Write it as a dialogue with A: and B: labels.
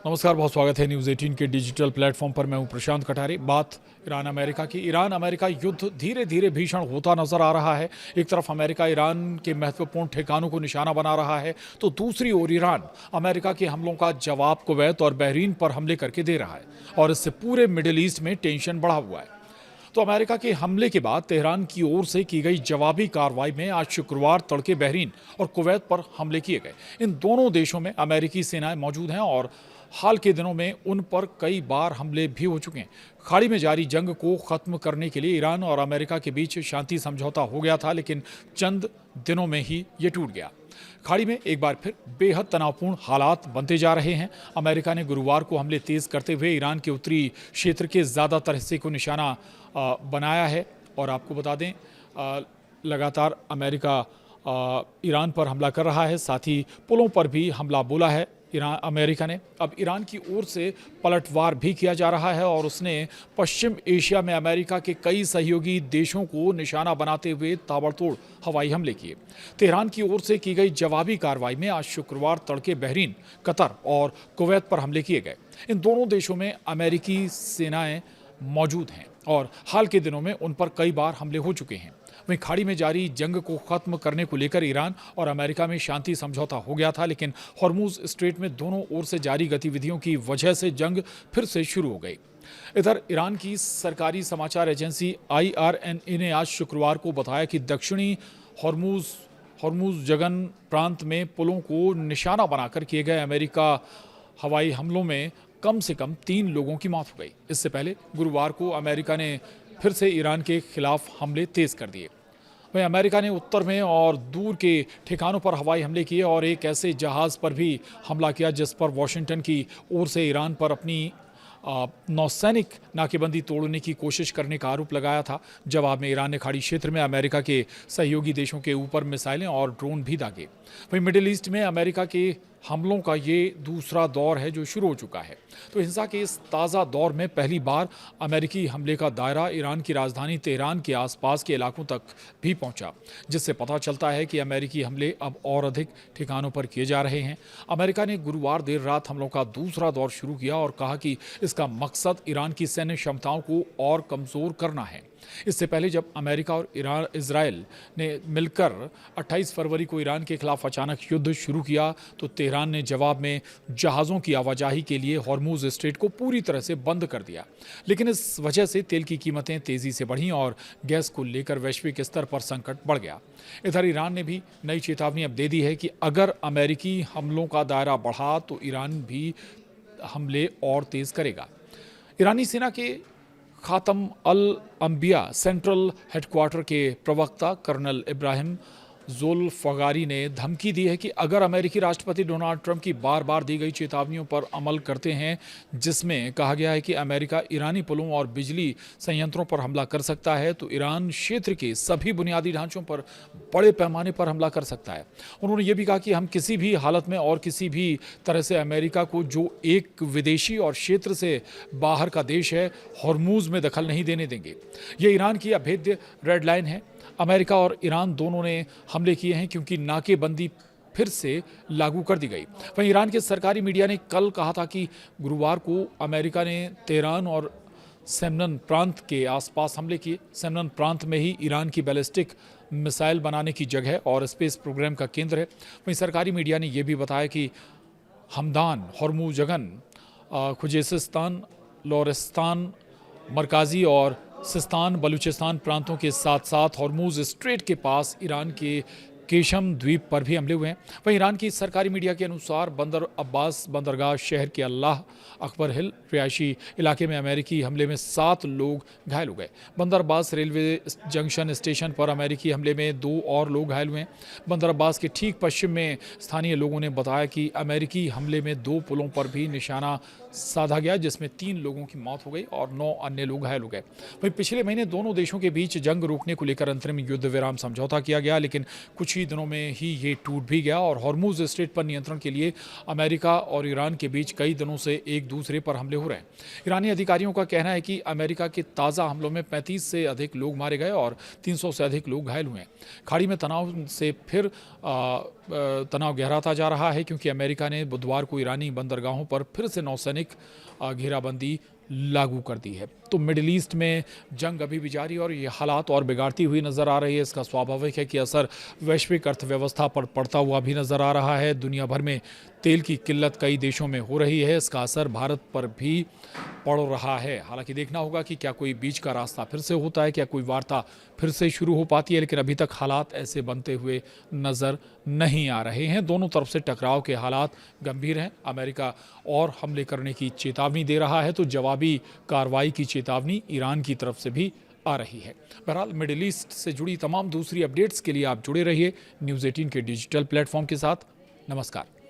A: नमस्कार, बहुत स्वागत है न्यूज़ 18 के डिजिटल प्लेटफॉर्म पर। मैं हूं प्रशांत कटारे। बात ईरान अमेरिका की। ईरान अमेरिका युद्ध धीरे धीरे भीषण होता नजर आ रहा है। एक तरफ अमेरिका ईरान के महत्वपूर्ण ठिकानों को निशाना बना रहा है, तो दूसरी ओर ईरान अमेरिका के हमलों का जवाब कुवैत और बहरीन पर हमले करके दे रहा है, और इससे पूरे मिडिल ईस्ट में टेंशन बढ़ा हुआ है। तो अमेरिका के हमले के बाद तेहरान की ओर से की गई जवाबी कार्रवाई में आज शुक्रवार तड़के बहरीन और कुवैत पर हमले किए गए। इन दोनों देशों में अमेरिकी सेनाएं मौजूद हैं और हाल के दिनों में उन पर कई बार हमले भी हो चुके हैं। खाड़ी में जारी जंग को खत्म करने के लिए ईरान और अमेरिका के बीच शांति समझौता हो गया था, लेकिन चंद दिनों में ही ये टूट गया। खाड़ी में एक बार फिर बेहद तनावपूर्ण हालात बनते जा रहे हैं। अमेरिका ने गुरुवार को हमले तेज करते हुए ईरान के उत्तरी क्षेत्र के ज़्यादातर हिस्से को निशाना बनाया है। और आपको बता दें, लगातार अमेरिका ईरान पर हमला कर रहा है, साथ ही पुलों पर भी हमला बोला है अमेरिका ने। अब ईरान की ओर से पलटवार भी किया जा रहा है और उसने पश्चिम एशिया में अमेरिका के कई सहयोगी देशों को निशाना बनाते हुए ताबड़तोड़ हवाई हमले किए। तेहरान की ओर से की गई जवाबी कार्रवाई में आज शुक्रवार तड़के बहरीन, कतर और कुवैत पर हमले किए गए। इन दोनों देशों में अमेरिकी सेनाएं मौजूद हैं और हाल के दिनों में उन पर कई बार हमले हो चुके हैं। वहीं खाड़ी में जारी जंग को खत्म करने को लेकर ईरान और अमेरिका में शांति समझौता हो गया था, लेकिन हॉर्मुज स्ट्रेट में दोनों ओर से जारी गतिविधियों की वजह से जंग फिर से शुरू हो गई। इधर ईरान की सरकारी समाचार एजेंसी IRNA ने आज शुक्रवार को बताया कि दक्षिणी हॉर्मुज जगन प्रांत में पुलों को निशाना बनाकर किए गए अमेरिका हवाई हमलों में कम से कम 3 लोगों की मौत हो गई। इससे पहले गुरुवार को अमेरिका ने फिर से ईरान के खिलाफ हमले तेज कर दिए। वहीं अमेरिका ने उत्तर में और दूर के ठिकानों पर हवाई हमले किए और एक ऐसे जहाज़ पर भी हमला किया जिस पर वाशिंगटन की ओर से ईरान पर अपनी नौसैनिक नाकेबंदी तोड़ने की कोशिश करने का आरोप लगाया था। जवाब में ईरान ने खाड़ी क्षेत्र में अमेरिका के सहयोगी देशों के ऊपर मिसाइलें और ड्रोन भी दागे। वहीं मिडिल ईस्ट में अमेरिका के हमलों का ये दूसरा दौर है जो शुरू हो चुका है। तो हिंसा के इस ताज़ा दौर में पहली बार अमेरिकी हमले का दायरा ईरान की राजधानी तेहरान के आसपास के इलाकों तक भी पहुंचा, जिससे पता चलता है कि अमेरिकी हमले अब और अधिक ठिकानों पर किए जा रहे हैं। अमेरिका ने गुरुवार देर रात हमलों का दूसरा दौर शुरू किया और कहा कि इसका मकसद ईरान की सैन्य क्षमताओं को और कमज़ोर करना है। इससे पहले जब अमेरिका और इजराइल ने मिलकर 28 फरवरी को ईरान के खिलाफ अचानक युद्ध शुरू किया, तो तेहरान ने जवाब में जहाज़ों की आवाजाही के लिए हॉर्मुज स्ट्रेट को पूरी तरह से बंद कर दिया। लेकिन इस वजह से तेल की कीमतें तेज़ी से बढ़ीं और गैस को लेकर वैश्विक स्तर पर संकट बढ़ गया। इधर ईरान ने भी नई चेतावनी अब दे दी है कि अगर अमेरिकी हमलों का दायरा बढ़ा तो ईरान भी हमले और तेज़ करेगा। ईरानी सेना के खातम अल अंबिया सेंट्रल हेडक्वार्टर के प्रवक्ता कर्नल इब्राहिम ज़ुल्फ़िकारी ने धमकी दी है कि अगर अमेरिकी राष्ट्रपति डोनाल्ड ट्रंप की बार बार दी गई चेतावनियों पर अमल करते हैं, जिसमें कहा गया है कि अमेरिका ईरानी पुलों और बिजली संयंत्रों पर हमला कर सकता है, तो ईरान क्षेत्र के सभी बुनियादी ढांचों पर बड़े पैमाने पर हमला कर सकता है। उन्होंने ये भी कहा कि हम किसी भी हालत में और किसी भी तरह से अमेरिका को, जो एक विदेशी और क्षेत्र से बाहर का देश है, हॉर्मुज में दखल नहीं देने देंगे। ये ईरान की अभेद्य रेड लाइन है। अमेरिका और ईरान दोनों ने हमले किए हैं क्योंकि नाकेबंदी फिर से लागू कर दी गई। वहीं ईरान के सरकारी मीडिया ने कल कहा था कि गुरुवार को अमेरिका ने तेहरान और सेमनन प्रांत के आसपास हमले किए। सेमनन प्रांत में ही ईरान की बैलिस्टिक मिसाइल बनाने की जगह और स्पेस प्रोग्राम का केंद्र है। वहीं सरकारी मीडिया ने यह भी बताया कि हमदान, हॉर्मुज़गन, खुजेसिस्तान, लोरिस्तान, मरकाजी और सिस्तान बलूचिस्तान प्रांतों के साथ साथ हॉर्मुज स्ट्रेट के पास ईरान के केशम द्वीप पर भी हमले हुए हैं। वहीं ईरान की सरकारी मीडिया के अनुसार बंदर अब्बास बंदरगाह शहर के अल्लाह अकबर हिल रिहायशी इलाके में अमेरिकी हमले में 7 लोग घायल हो गए। बंदर अब्बास रेलवे जंक्शन स्टेशन पर अमेरिकी हमले में 2 और लोग घायल हुए हैं। बंदर अब्बास के ठीक पश्चिम में स्थानीय लोगों ने बताया कि अमेरिकी हमले में 2 पुलों पर भी निशाना साधा गया, जिसमें 3 लोगों की मौत हो गई और 9 अन्य लोग घायल हो गए। वहीं पिछले महीने दोनों देशों के बीच जंग रोकने को लेकर अंतरिम युद्ध विराम समझौता किया गया, लेकिन कुछ ही दिनों में ही ये टूट भी गया और हॉर्मुज स्ट्रेट पर नियंत्रण के लिए अमेरिका और ईरान के बीच कई दिनों से एक दूसरे पर हमले हो रहे हैं। ईरानी अधिकारियों का कहना है कि अमेरिका के ताज़ा हमलों में 35 से अधिक लोग मारे गए और 300 से अधिक लोग घायल हुए हैं। खाड़ी में तनाव से फिर तनाव गहराता जा रहा है क्योंकि अमेरिका ने बुधवार को ईरानी बंदरगाहों पर फिर से नौसैनिक घेराबंदी लागू कर दी है। तो मिडिल ईस्ट में जंग अभी भी जारी और ये हालात और बिगाड़ती हुई नज़र आ रही है। इसका स्वाभाविक है कि असर वैश्विक अर्थव्यवस्था पर पड़ता हुआ भी नज़र आ रहा है। दुनिया भर में तेल की किल्लत कई देशों में हो रही है, इसका असर भारत पर भी पड़ रहा है। हालांकि देखना होगा कि क्या कोई बीच का रास्ता फिर से होता है, क्या कोई वार्ता फिर से शुरू हो पाती है, लेकिन अभी तक हालात ऐसे बनते हुए नज़र नहीं आ रहे हैं। दोनों तरफ से टकराव के हालात गंभीर हैं। अमेरिका और हमले करने की चेतावनी दे रहा है तो जवाबी कार्रवाई की चेतावनी ईरान की तरफ से भी आ रही है। बहरहाल मिडिल ईस्ट से जुड़ी तमाम दूसरी अपडेट्स के लिए आप जुड़े रहिए न्यूज़ 18 के डिजिटल प्लेटफॉर्म के साथ। नमस्कार।